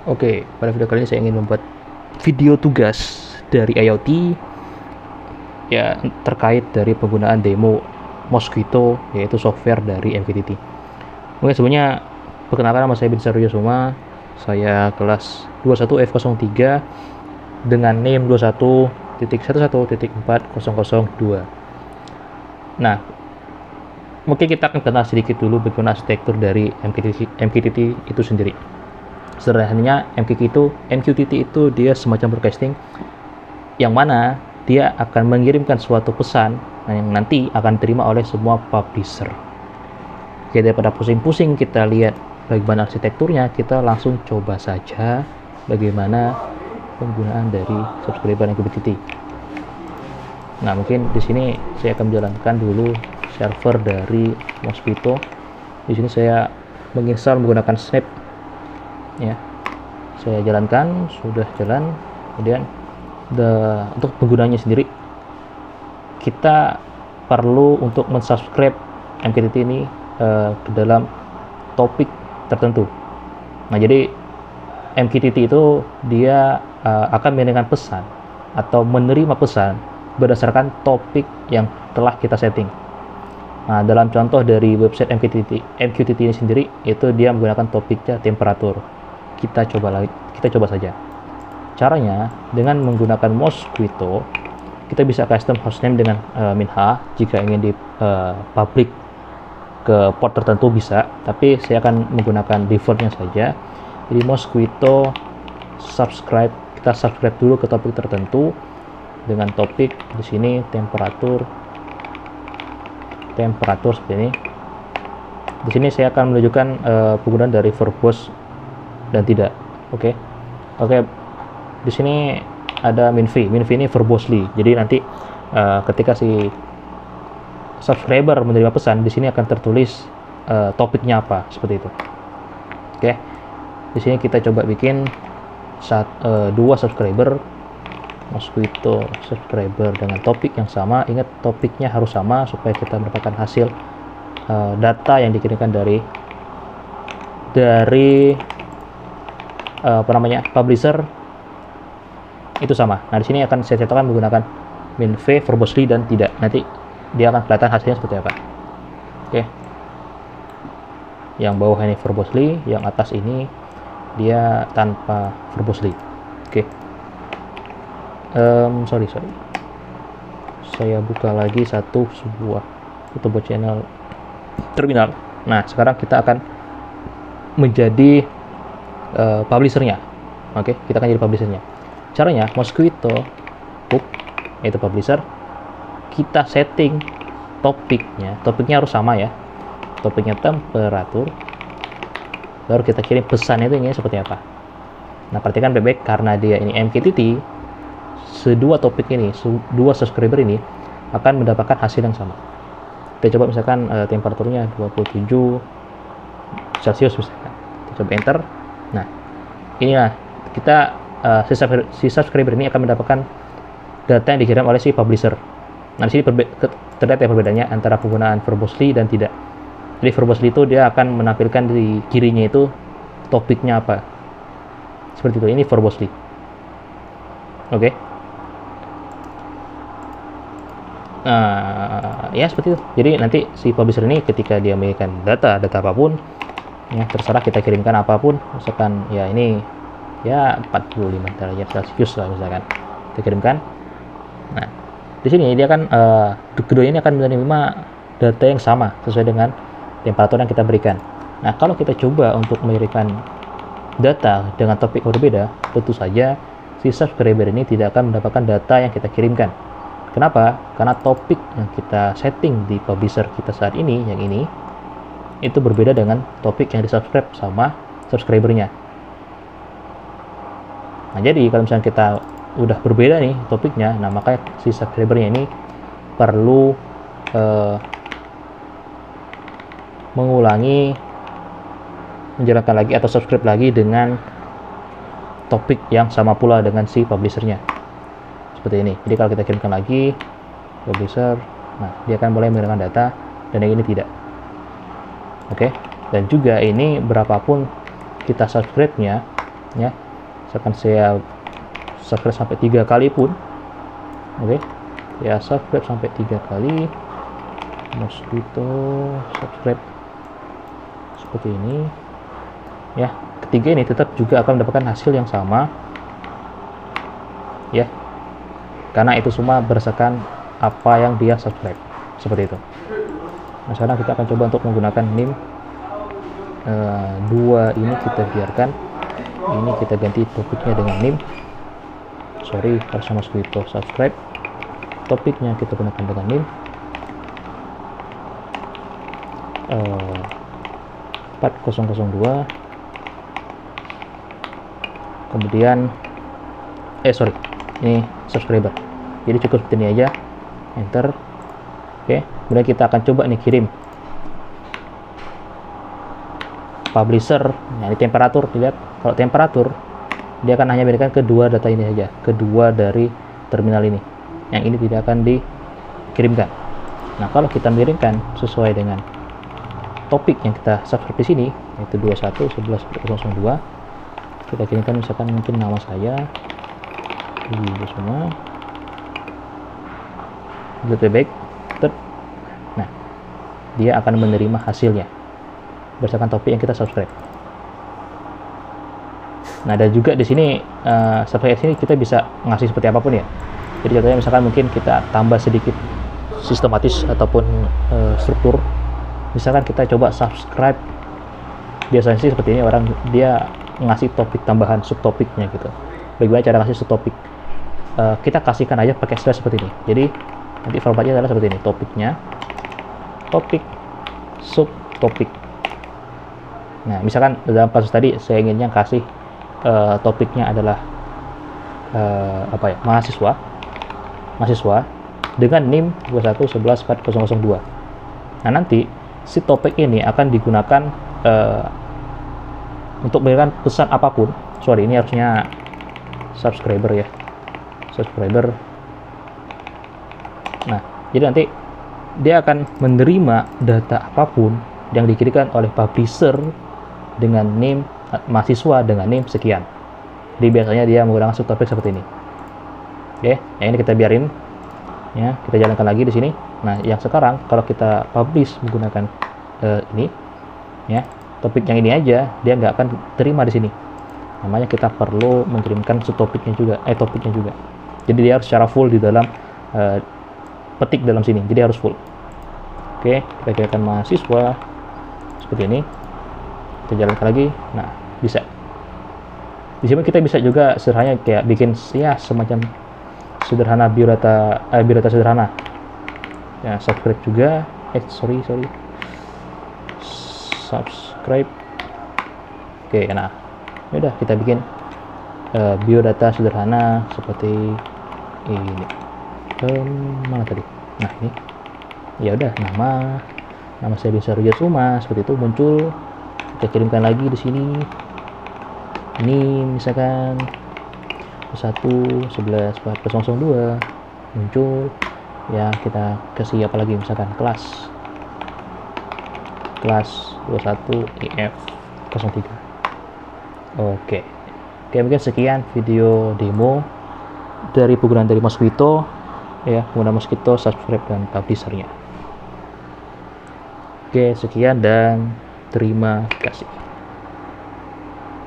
Oke, pada video kali ini saya ingin membuat video tugas dari IoT ya terkait dari penggunaan demo Mosquito, yaitu software dari MQTT. Oke, sebelumnya perkenalkan, nama saya Bin Saryo Suma. Saya kelas 21F03 dengan NIM 21.11.4002. Nah, mungkin kita akan kenal sedikit dulu bagaimana arsitektur dari MQTT itu sendiri. Sederhananya, MQTT itu dia semacam broadcasting yang mana dia akan mengirimkan suatu pesan yang nanti akan diterima oleh semua publisher. Oke, daripada pusing-pusing kita lihat bagaimana arsitekturnya, kita langsung coba saja bagaimana penggunaan dari subscriber MQTT. Nah, mungkin di sini saya akan menjalankan dulu server dari Mosquito. Di sini saya menginstal menggunakan Snap. Ya, saya jalankan, sudah jalan. Kemudian untuk penggunanya sendiri, kita perlu untuk mensubscribe MQTT ini ke dalam topik tertentu. Nah, jadi MQTT itu dia akan mengirimkan pesan atau menerima pesan berdasarkan topik yang telah kita setting. Nah, dalam contoh dari website MQTT ini sendiri, itu dia menggunakan topiknya temperatur. Kita coba saja. Caranya dengan menggunakan Mosquito, kita bisa custom hostname dengan minha. Jika ingin di public ke port tertentu bisa, tapi saya akan menggunakan defaultnya saja. Jadi Mosquito subscribe, kita subscribe dulu ke topik tertentu dengan topik di sini temperatur seperti ini. Di sini saya akan menunjukkan penggunaan dari verbose dan tidak. Oke. Di sini ada minv ini verbosely. Jadi nanti ketika si subscriber menerima pesan, di sini akan tertulis topiknya apa, seperti itu. Oke. Di sini kita coba bikin dua subscriber, Mosquito subscriber dengan topik yang sama. Ingat, topiknya harus sama supaya kita mendapatkan hasil data yang dikirimkan dari publisher itu sama. Nah, di sini akan saya cetakkan menggunakan minv verbosely dan tidak. Nanti dia akan kelihatan hasilnya seperti apa. Oke. Yang bawah ini verbosely, yang atas ini dia tanpa verbosely. Oke. Sorry. Saya buka lagi sebuah channel terminal. Nah, sekarang kita akan menjadi publishernya. Oke, kita akan jadi publishernya. Caranya, Mosquito yaitu publisher, kita setting topiknya harus sama ya. Topiknya temperatur, baru kita kirim pesannya itu ini seperti apa. Nah, perhatikan baik-baik, karena dia ini MQTT, dua topik ini, dua subscriber ini akan mendapatkan hasil yang sama. Kita coba misalkan temperaturnya 27 Celcius misalkan. Kita coba enter. Nah, inilah kita si subscriber ini akan mendapatkan data yang dikirim oleh si publisher. Nah, di sini terlihat ya perbedaannya antara penggunaan verbosely dan tidak. Jadi verbosely itu dia akan menampilkan di kirinya itu topiknya apa. Seperti itu. Ini verbosely. Oke. Nah, ya seperti itu. Jadi nanti si publisher ini ketika dia memberikan data apapun, ya terserah kita kirimkan apapun. Misalkan ya ini ya 45 derajat Celcius lah misalkan, kita kirimkan. Nah, di sini dia akan kedua ini akan menerima data yang sama sesuai dengan temperatur yang kita berikan. Nah, kalau kita coba untuk mengirimkan data dengan topik berbeda, tentu saja si subscriber ini tidak akan mendapatkan data yang kita kirimkan. Kenapa? Karena topik yang kita setting di publisher kita saat ini, yang ini, itu berbeda dengan topik yang disubscribe sama subscribernya. Nah, jadi kalau misalnya kita udah berbeda nih topiknya, nah makanya si subscribernya ini perlu menjalankan lagi atau subscribe lagi dengan topik yang sama pula dengan si publishernya. Seperti ini. Jadi kalau kita kirimkan lagi publisher, nah dia akan mulai menggunakan data, dan yang ini tidak. Oke. Dan juga ini berapapun kita subscribe-nya, ya. Misalkan saya subscribe sampai 3 kali pun, oke, ya subscribe sampai 3 kali, Mosquito subscribe seperti ini, ya. Ketiga ini tetap juga akan mendapatkan hasil yang sama, ya, karena itu semua berdasarkan apa yang dia subscribe, seperti itu. Nah, sekarang kita akan coba untuk menggunakan NIM 2 ini, kita biarkan ini, kita ganti topiknya dengan NIM, sorry, harusnya Mosquito subscribe, topiknya kita gunakan dengan NIM 4002, kemudian sorry, ini subscriber, jadi cukup seperti ini aja, enter. Oke, kemudian kita akan coba nih kirim publisher. Nah, ini temperatur, dilihat kalau temperatur dia akan hanya memberikan kedua data ini saja, kedua dari terminal ini, yang ini tidak akan dikirimkan. Nah, kalau kita mengirimkan sesuai dengan topik yang kita subscribe di sini, yaitu 21.11.002, kita kirimkan misalkan mungkin nama saya ini semua, lebih baik. Nah, dia akan menerima hasilnya berdasarkan topik yang kita subscribe. Nah, dan juga di sini subscribe sini kita bisa ngasih seperti apapun ya. Jadi contohnya misalkan mungkin kita tambah sedikit sistematis ataupun struktur. Misalkan kita coba subscribe, biasanya sih seperti ini, orang dia ngasih topik tambahan, subtopiknya gitu. Bagaimana cara ngasih subtopik? Kita kasihkan aja pakai slash seperti ini. Jadi nanti formatnya adalah seperti ini, topiknya, topik, subtopik. Nah, misalkan dalam kasus tadi saya inginnya kasih topiknya adalah apa ya, mahasiswa dengan NIM 21.11.4002. Nah, nanti si topik ini akan digunakan untuk memberikan pesan apapun. Sorry, ini harusnya subscriber ya, subscriber. Nah, jadi nanti dia akan menerima data apapun yang dikirimkan oleh publisher dengan NIM mahasiswa dengan NIM sekian. Jadi biasanya dia menggunakan subtopik seperti ini. Oke, yang ini kita biarin ya, kita jalankan lagi di sini. Nah, yang sekarang kalau kita publish menggunakan ini ya, topik yang ini aja dia nggak akan terima di sini. Namanya kita perlu mengirimkan subtopiknya juga, topiknya juga. Jadi dia harus secara full di dalam petik dalam sini. Jadi harus full. Oke, kita kirimkan mahasiswa seperti ini. Kita jalankan lagi. Nah, bisa. Di sini kita bisa juga sederhananya kayak bikin ya semacam sederhana biodata sederhana. Ya, subscribe juga. Sorry. Subscribe. Oke, nah. Ya udah, kita bikin biodata sederhana seperti ini. Mana tadi? Nah, ini. Ya udah, nama saya bisa Rujat Suma, seperti itu muncul. Kita kirimkan lagi di sini. Ini misalkan 1.11.4002 muncul. Ya, kita kasih apa lagi, misalkan kelas 21 IF03. Oke, mungkin sekian video demo dari penggunaan dari Mosquito ya, menggunakan Mosquito subscribe dan publishernya. Oke, sekian dan terima kasih.